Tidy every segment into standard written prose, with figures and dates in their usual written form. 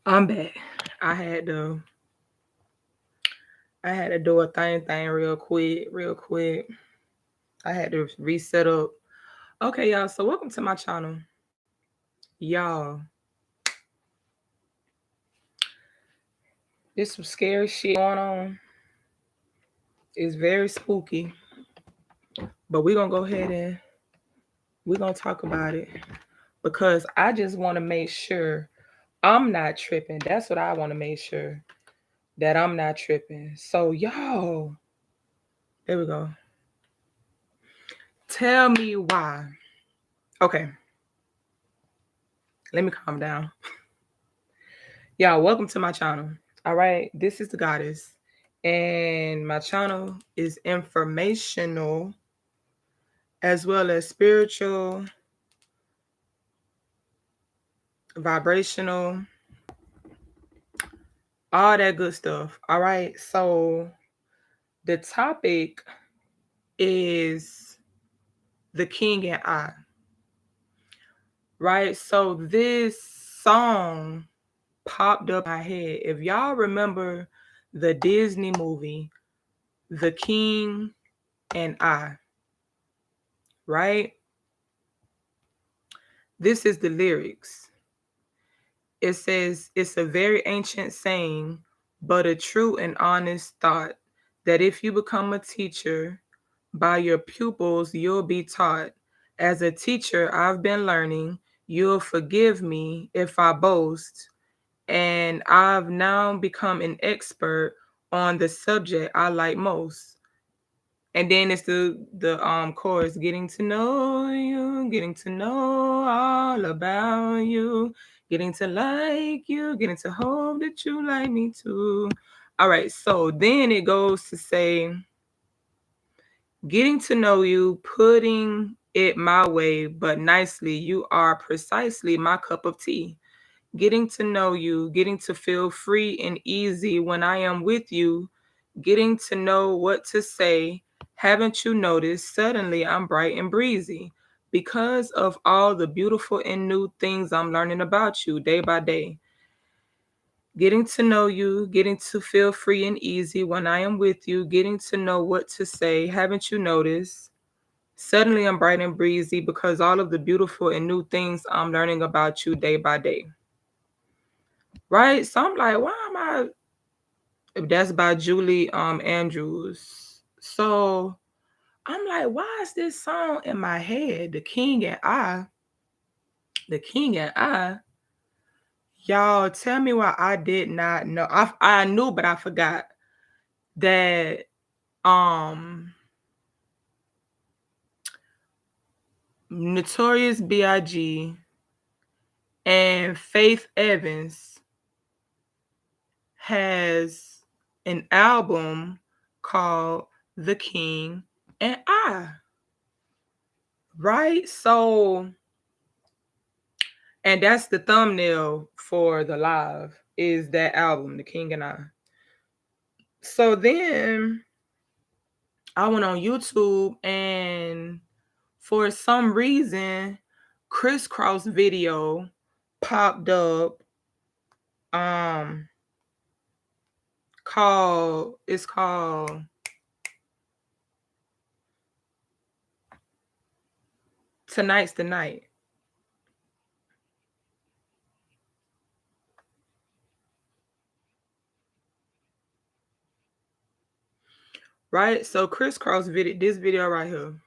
I'm back. I had to do a thing real quick. I had to reset up. Okay, y'all. So welcome to my channel. Y'all, there's some scary shit going on. It's very spooky. But we're gonna go ahead and we're gonna talk about it. Because I just wanna make sure I'm not tripping. That's what I wanna make sure. That I'm not tripping. So y'all, there we go. Tell me why. Okay, let me calm down. Y'all, welcome to my channel. All right, this is the goddess, and my channel is informational as well as spiritual, vibrational, all that good stuff. All right, so the topic is the king and I. Right, so this song popped up in my head. If y'all remember the Disney movie, The King and I, right? This is the lyrics. It says, it's a very ancient saying, but a true and honest thought that if you become a teacher, by your pupils you'll be taught. As a teacher, I've been learning. You'll forgive me if I boast. And I've now become an expert on the subject I like most. And then it's the chorus, getting to know you, getting to know all about you, getting to like you, getting to hope that you like me too. All right, so then it goes to say, getting to know you, putting it my way, but nicely, you are precisely my cup of tea. Getting to know you, getting to feel free and easy when I am with you, getting to know what to say. Haven't you noticed? Suddenly I'm bright and breezy because of all the beautiful and new things I'm learning about you day by day. Getting to know you, getting to feel free and easy when I am with you, getting to know what to say. Haven't you noticed? Suddenly I'm bright and breezy because all of the beautiful and new things I'm learning about you day by day. Right? So I'm like, why am I? That's by Julie Andrews. So I'm like, why is this song in my head? The King and I. The King and I. Y'all tell me why I did not know. I knew, but I forgot that um Notorious B.I.G. and Faith Evans has an album called The King and I. Right? So, and that's the thumbnail for the live is that album, The King and I. So then I went on YouTube and for some reason, Crisscross video popped up um called Tonight's the Night. Right? So Crisscross video, this video right here.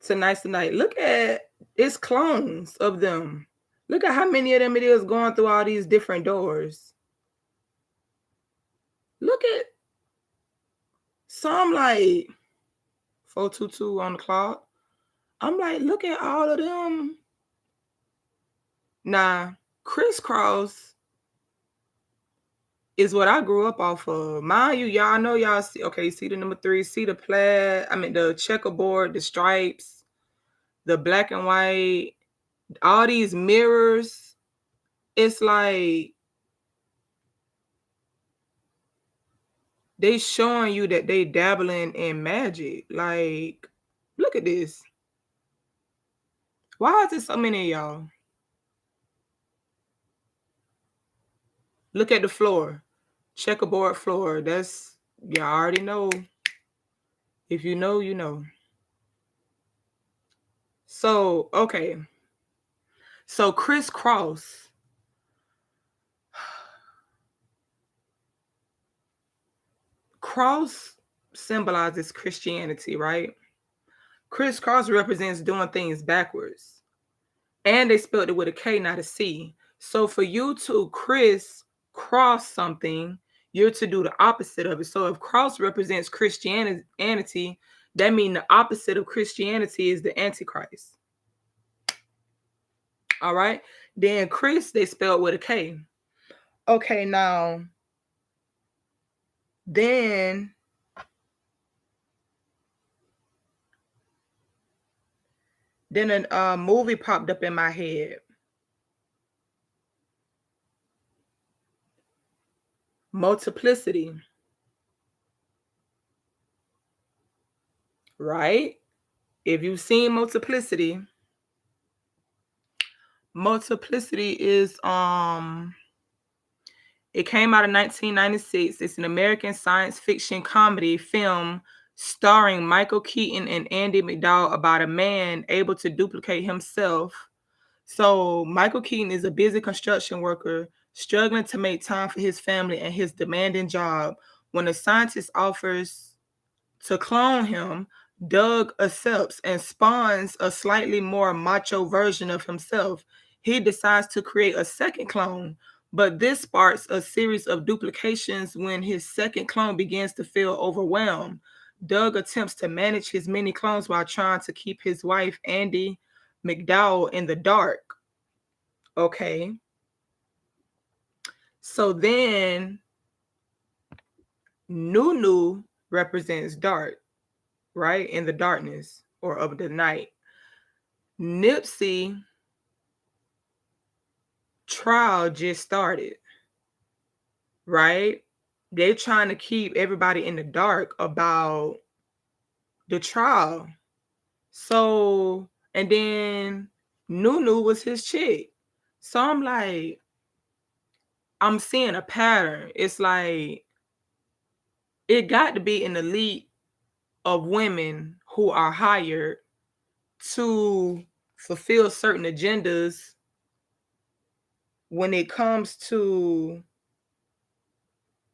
Tonight's the Night. Look at it's clones of them. Look at how many of them it is going through all these different doors. Look at some like 422 on the clock. I'm like, look at all of them. Nah, Crisscross is what I grew up off of. Mind you, y'all know y'all see, okay, see the number 3, see the plaid, I mean the checkerboard, the stripes, the black and white, all these mirrors. It's like they showing you that they dabbling in magic. Like, look at this. Why is there so many of y'all? Look at the floor. Checkerboard floor. That's, you already know. If you know, you know. So, okay. So crisscross. Cross symbolizes Christianity, right? Crisscross represents doing things backwards. And they spelled it with a K, not a C. So for you to cross something, you're to do the opposite of it. So if cross represents Christianity, that means the opposite of Christianity is the Antichrist. All right. Then Chris, they spelled with a K. Okay, now then a movie popped up in my head. Multiplicity. Right? If you've seen Multiplicity is it came out in 1996. It's an American science fiction comedy film starring Michael Keaton and Andy McDowell about a man able to duplicate himself. So Michael Keaton is a busy construction worker struggling to make time for his family and his demanding job. When a scientist offers to clone him, Doug accepts and spawns a slightly more macho version of himself. He decides to create a second clone, but this sparks a series of duplications when his second clone begins to feel overwhelmed. Doug attempts to manage his many clones while trying to keep his wife, Andy McDowell, in the dark. Okay. So then Nunu represents dark, right? In the darkness or of the night. Nipsey trial just started, right? They're trying to keep everybody in the dark about the trial. So, and then Nunu was his chick. So I'm like, I'm seeing a pattern. It's like, it got to be an elite of women who are hired to fulfill certain agendas when it comes to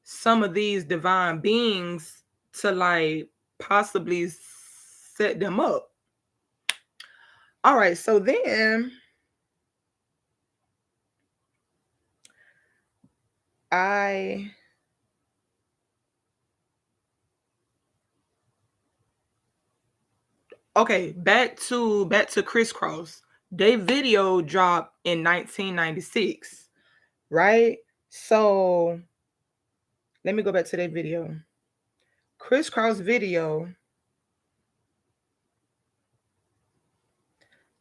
some of these divine beings to like possibly set them up. All right, so then I okay, back to Crisscross. They video dropped in 1996, right? So let me go back to that video. Crisscross video,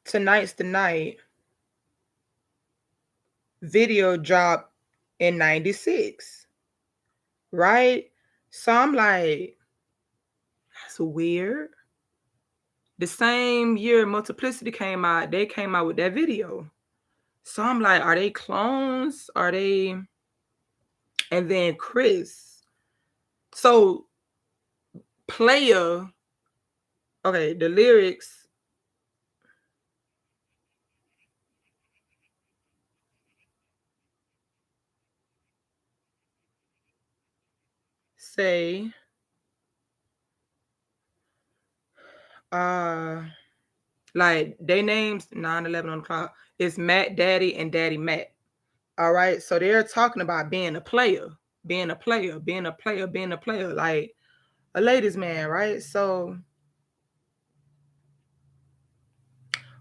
Tonight's the Night, video dropped in 96, right? So I'm like, that's weird. The same year Multiplicity came out, they came out with that video. So I'm like, are they clones? Are they? And then Chris. So player, okay, the lyrics say, uh, like they names 9/11 on the clock. It's Matt Daddy and Daddy Matt. All right. So they're talking about being a player, being a player, being a player, being a player, like a ladies' man, right? So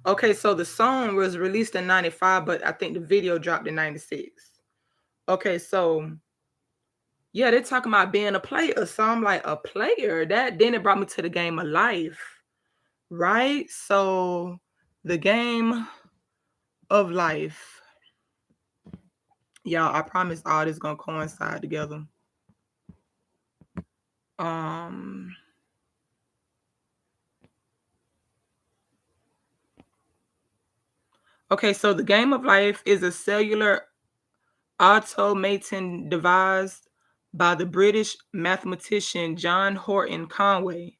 okay, so the song was released in 95, but I think the video dropped in 96. Okay, so yeah, they're talking about being a player. So I'm like, a player? That then it brought me to the game of life, right? So the game of life. Y'all, I promise all this gonna coincide together. Um okay, so the game of life is a cellular automaton devised by the British mathematician John Horton Conway.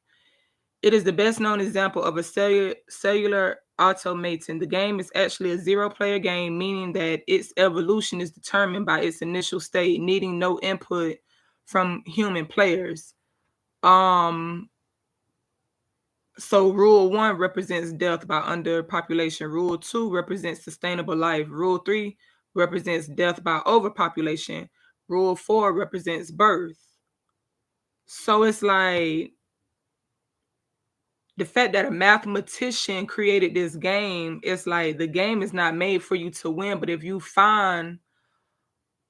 It is the best known example of a cellular automaton. The game is actually a zero-player game, meaning that its evolution is determined by its initial state, needing no input from human players. Um, so rule 1 represents death by underpopulation. Rule 2 represents sustainable life. Rule 3 represents death by overpopulation. Rule 4 represents birth. So it's like the fact that a mathematician created this game, it's like the game is not made for you to win, but if you find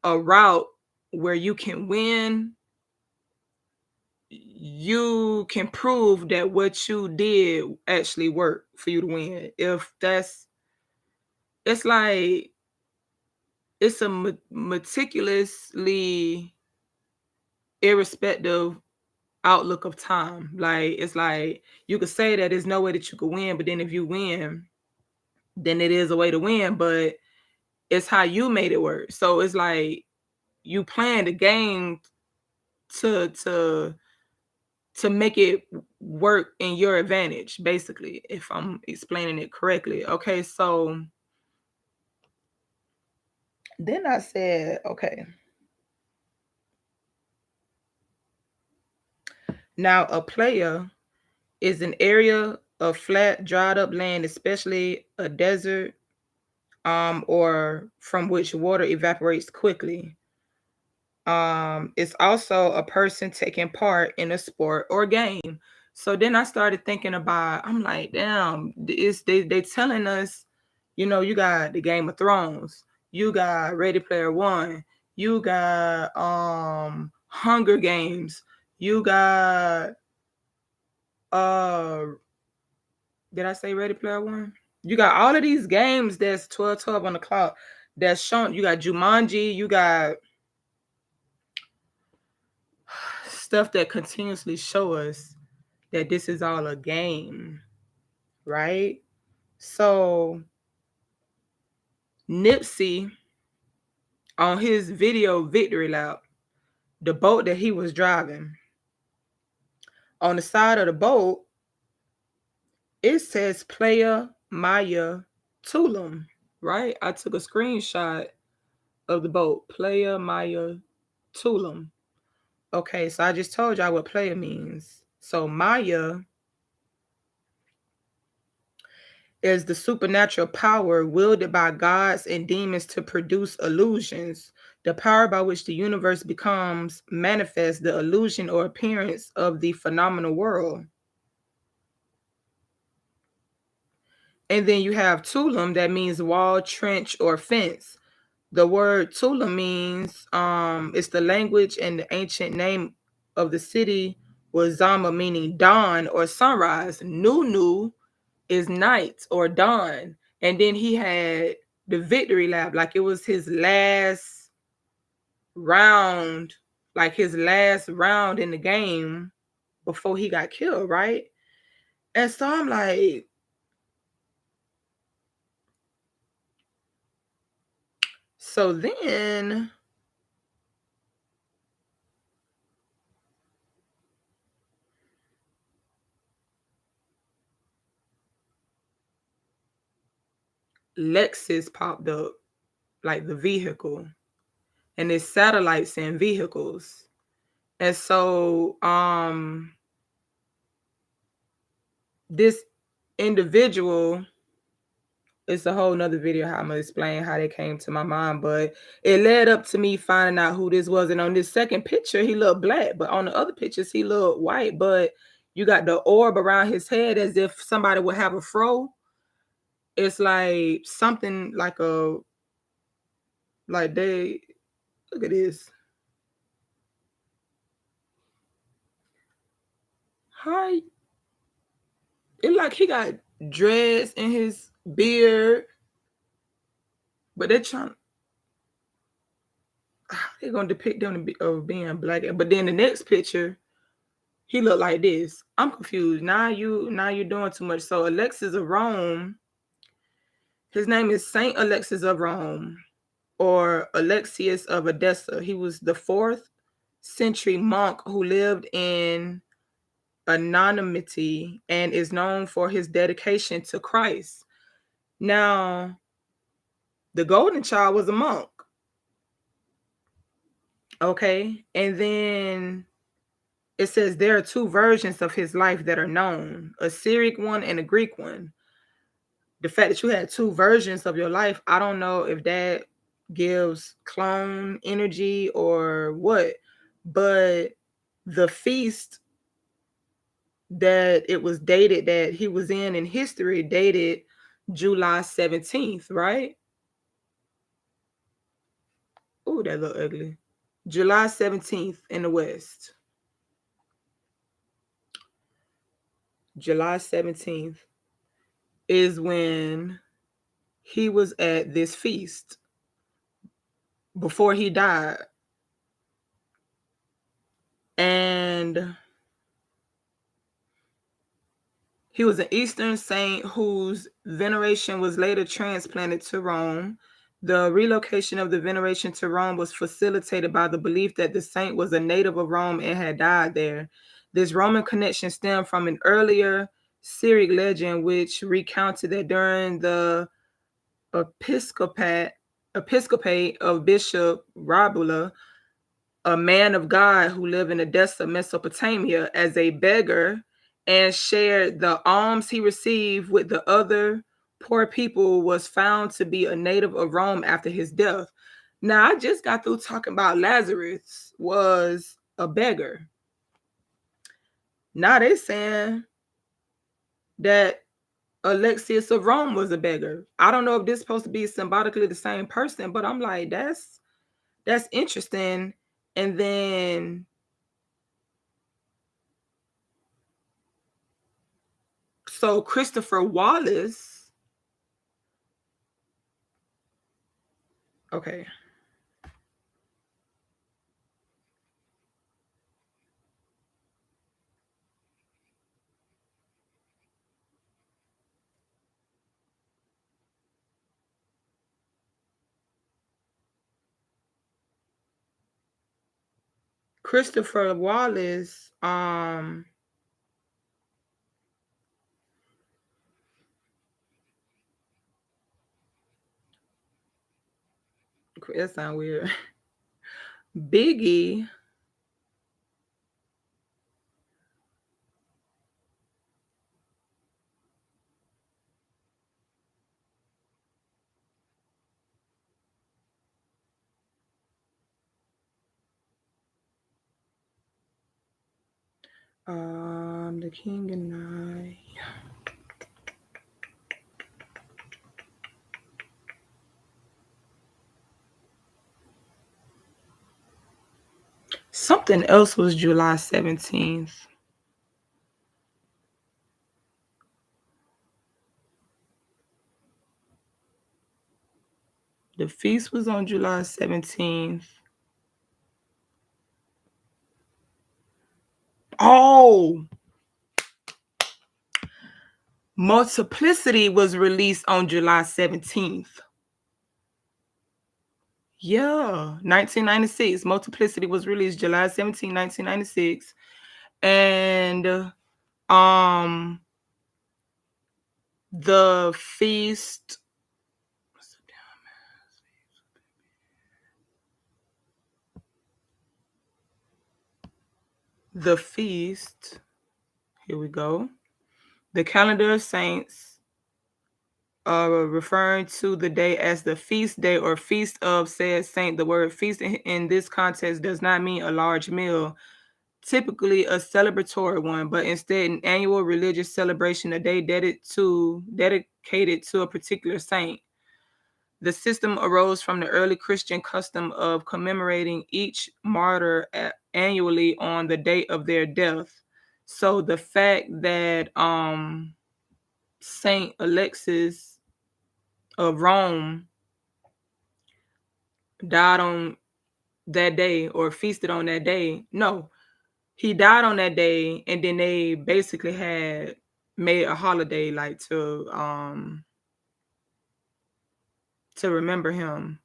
a route where you can win, you can prove that what you did actually worked for you to win. If that's, it's like, it's a meticulously irrespective outlook of time. Like, it's like you could say that there's no way that you could win, but then if you win, then it is a way to win, but it's how you made it work. So it's like you playing the game to to to make it work in your advantage, basically, if I'm explaining it correctly. Okay, so then I said, okay, now a player is an area of flat, dried up land, especially a desert, or from which water evaporates quickly. It's also a person taking part in a sport or game. So then I started thinking about, I'm like, damn, it's they telling us, you got the Game of Thrones, you got Ready Player One, you got Hunger Games, you got uh did I say Ready Player One? You got all of these games that's 12 on the clock that's shown. You got Jumanji, you got stuff that continuously show us that this is all a game, right? So Nipsey, on his video Victory Lap, the boat that he was driving, on the side of the boat, it says Playa Maya Tulum, right? I took a screenshot of the boat, Playa Maya Tulum. Okay, so I just told y'all what playa means. So Maya is the supernatural power wielded by gods and demons to produce illusions, the power by which the universe becomes manifest, the illusion or appearance of the phenomenal world. And then you have Tulum, that means wall, trench, or fence. The word Tulum means it's the language and the ancient name of the city was Zama, meaning dawn or sunrise. Nunu is night or dawn. And then he had the victory lap, like it was his last round, like his last round in the game before he got killed, right? And so I'm like, so then Lexus popped up, like the vehicle, and it's satellites and vehicles. And so this individual, it's a whole nother video how I'm gonna explain how they came to my mind, but it led up to me finding out who this was. And on this second picture, he looked black, but on the other pictures, he looked white. But you got the orb around his head as if somebody would have a fro. It's like something like they look at this. Hi, it like he got dreads in his beard, but they're trying. They're gonna depict them of being black. But then the next picture, he looked like this. I'm confused. Now you're doing too much. So Alexis of Rome, his name is Saint Alexis of Rome. or Alexius of Edessa. He was the 4th century monk who lived in anonymity and is known for his dedication to Christ. Now, the golden child was a monk. Okay. And then it says there are two versions of his life that are known, a Syriac one and a Greek one. The fact that you had two versions of your life, I don't know if that gives clone energy or what, but the feast that it was dated that he was in history dated July 17th, right? Oh, that look ugly. July 17th in the West. July 17th is when he was at this feast before he died. And he was an Eastern saint whose veneration was later transplanted to Rome. The relocation of the veneration to Rome was facilitated by the belief that the saint was a native of Rome and had died there. This Roman connection stemmed from an earlier Syriac legend, which recounted that during the episcopate of Bishop Rabula, a man of God who lived in Edessa, Mesopotamia, as a beggar and shared the alms he received with the other poor people, was found to be a native of Rome after his death. Now, I just got through talking about Lazarus was a beggar. Now they're saying that Alexius of Rome was a beggar. I don't know if this is supposed to be symbolically the same person, but I'm like, that's interesting. And then so Christopher Wallace, okay. Christopher Wallace, that sounds weird. Biggie, the King and I. Something else was July 17th. The feast was on July 17th. Oh, Multiplicity was released on July 17th. Yeah, 1996. Multiplicity was released July 17, 1996. And um the feast, the feast, here we go. The calendar of saints referring to the day as the feast day or feast of said saint. The word feast in this context does not mean a large meal, typically a celebratory one, but instead an annual religious celebration, a day dedicated to a particular saint. The system arose from the early Christian custom of commemorating each martyr annually on the date of their death. So the fact that Saint Alexis of Rome died on that day or feasted on that day, no, he died on that day, and then they basically had made a holiday like to remember him.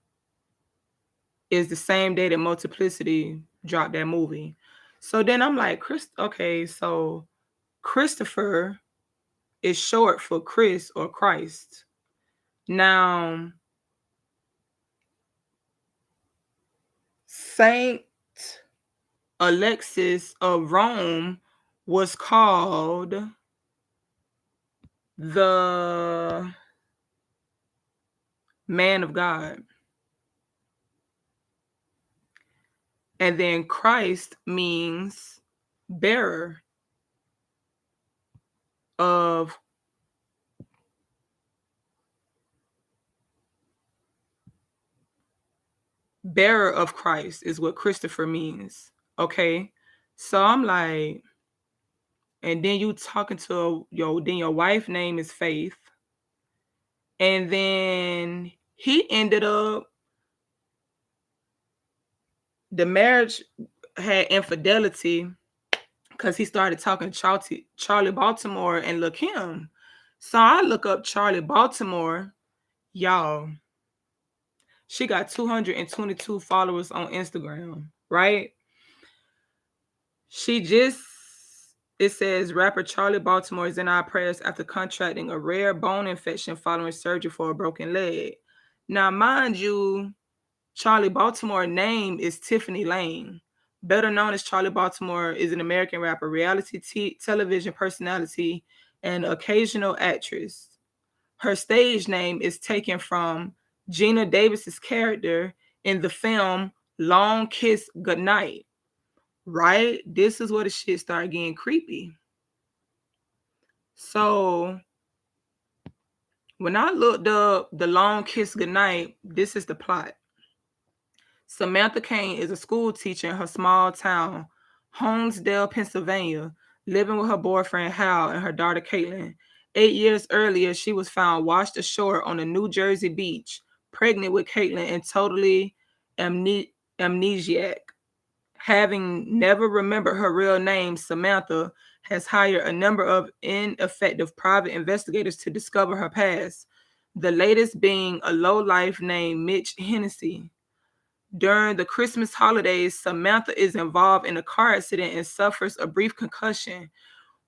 is the same day that Multiplicity dropped that movie. So then I'm like, okay, so Christopher is short for Chris or Christ. Now, Saint Alexis of Rome was called the man of God. And then Christ means bearer of Christ is what Christopher means. Okay. So I'm like, and then you talking to your wife name is Faith. And then he ended up, the marriage had infidelity because he started talking to Charlie Baltimore and look him. So I look up Charlie Baltimore, y'all. She got 222 followers on Instagram, right? It says rapper Charlie Baltimore is in our prayers after contracting a rare bone infection following surgery for a broken leg. Now, mind you, Charlie Baltimore name is Tiffany Lane. Better known as Charlie Baltimore is an American rapper, reality television personality, and occasional actress. Her stage name is taken from Gina Davis's character in the film Long Kiss Goodnight. Right? This is where the shit started getting creepy. So when I looked up the Long Kiss Goodnight, this is the plot. Samantha Kane is a school teacher in her small town, Honesdale, Pennsylvania, living with her boyfriend Hal and her daughter Caitlin. 8 years earlier, she was found washed ashore on a New Jersey beach, pregnant with Caitlin and totally amnesiac. Having never remembered her real name, Samantha has hired a number of ineffective private investigators to discover her past, the latest being a lowlife named Mitch Hennessy. During the Christmas holidays, Samantha is involved in a car accident and suffers a brief concussion.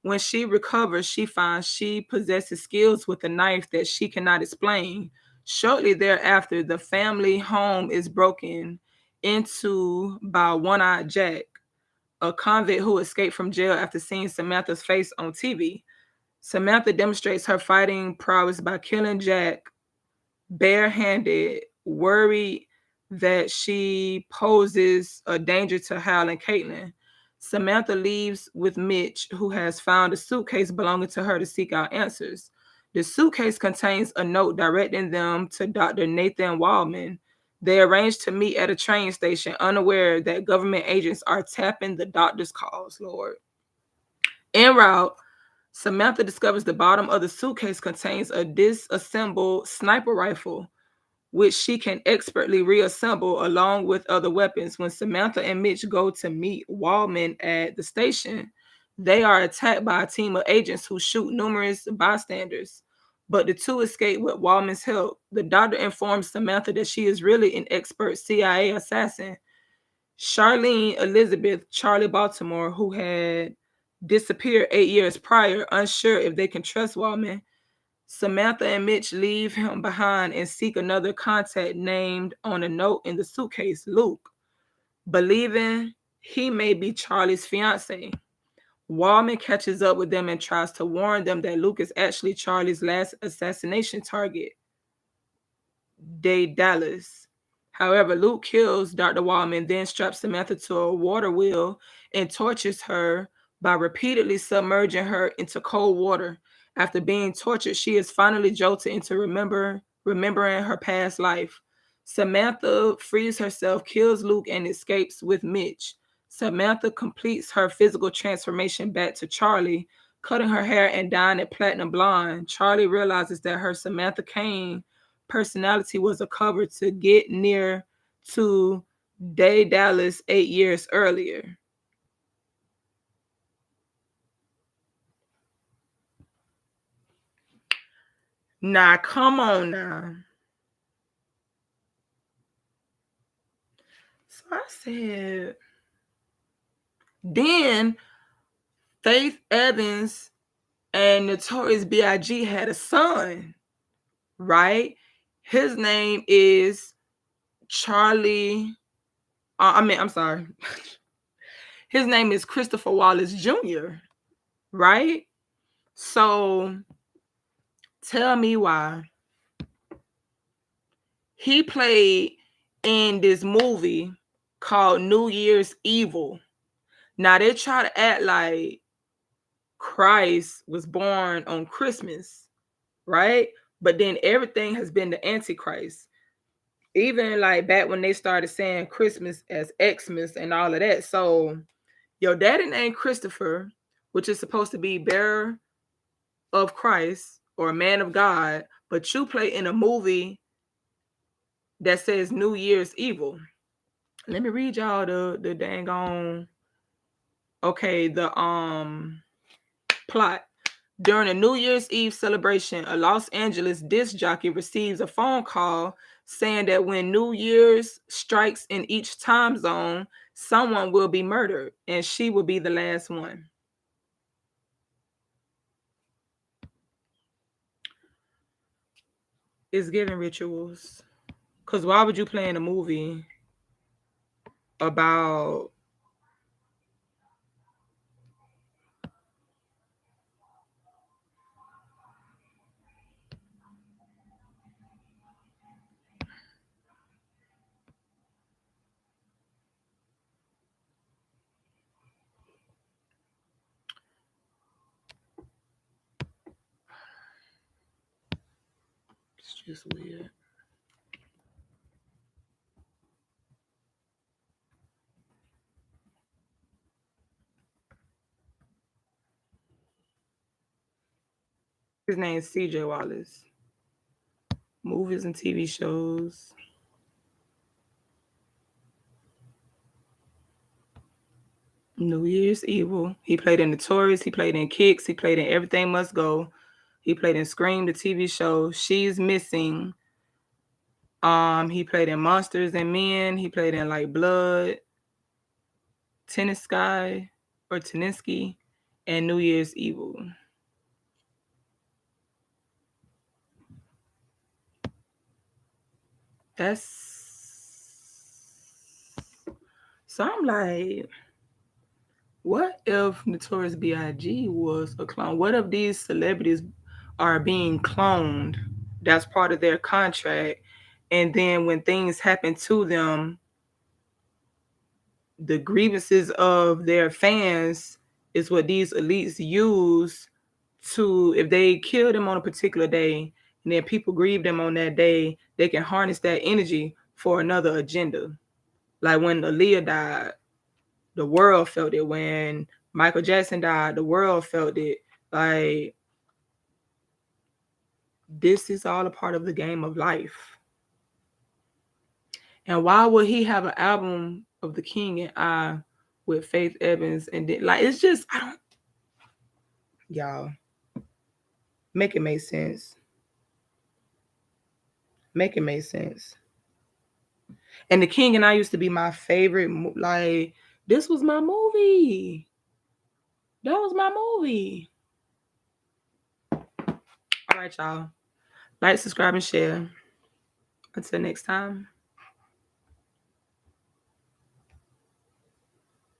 When she recovers, she finds she possesses skills with a knife that she cannot explain. Shortly thereafter, the family home is broken into by One-Eyed Jack, a convict who escaped from jail after seeing Samantha's face on TV. Samantha demonstrates her fighting prowess by killing Jack barehanded, worried that she poses a danger to Hal and Caitlin. Samantha leaves with Mitch, who has found a suitcase belonging to her to seek out answers. The suitcase contains a note directing them to Dr. Nathan Waldman. They arrange to meet at a train station, unaware that government agents are tapping the doctor's calls, Lord. En route, Samantha discovers the bottom of the suitcase contains a disassembled sniper rifle, which she can expertly reassemble along with other weapons. When Samantha and Mitch go to meet Waldman at the station, they are attacked by a team of agents who shoot numerous bystanders. But the two escape with Waldman's help. The doctor informs Samantha that she is really an expert CIA assassin. Charlene Elizabeth Charlie Baltimore, who had disappeared 8 years prior, unsure if they can trust Waldman. Samantha and Mitch leave him behind and seek another contact named on a note in the suitcase, Luke, believing he may be Charlie's fiance. Waldman catches up with them and tries to warn them that Luke is actually Charlie's last assassination target, Dallas. However, Luke kills Dr. Waldman, then straps Samantha to a water wheel and tortures her by repeatedly submerging her into cold water. After being tortured, she is finally jolted into remembering her past life. Samantha frees herself, kills Luke, and escapes with Mitch. Samantha completes her physical transformation back to Charlie, cutting her hair and dyeing it platinum blonde. Charlie realizes that her Samantha Kane personality was a cover to get near to Dallas 8 years earlier. Now, come on now. So I said, then Faith Evans and Notorious B.I.G. had a son, right? His name is Charlie. I'm sorry. His name is Christopher Wallace Jr., right? So tell me why he played in this movie called New Year's Evil. Now they try to act like Christ was born on Christmas, right? But then everything has been the Antichrist. Even like back when they started saying Christmas as Xmas and all of that. So your daddy named Christopher, which is supposed to be bearer of Christ or a man of God, but you play in a movie that says New Year's Evil. Let me read y'all the dang on the plot. During a New Year's Eve celebration, a Los Angeles disc jockey receives a phone call saying that when New Year's strikes in each time zone, someone will be murdered, and she will be the last one. It's giving rituals. Because why would you play in a movie about it's just weird. His name is CJ Wallace. Movies and TV shows. New Year's Evil. He played in Notorious. He played in Kicks. He played in Everything Must Go. He played in Scream, the TV show. She's Missing. He played in Monsters and Men. He played in like Blood, Tennis Sky or Teniski, and New Year's Evil. That's so I'm like, what if Notorious B.I.G. was a clone? What if these celebrities are being cloned? That's part of their contract. And then when things happen to them, the grievances of their fans is what these elites use to, if they kill them on a particular day and then people grieve them on that day, they can harness that energy for another agenda. Like when Aaliyah died, the world felt it. When Michael Jackson died, the world felt it. Like, this is all a part of the game of life. And why would he have an album of The King and I with Faith Evans? And then, like, it's just, I don't, y'all, make it make sense. Make it make sense. And The King and I used to be my favorite. Like, this was my movie. That was my movie. All right, y'all. Like, subscribe, and share. Until next time.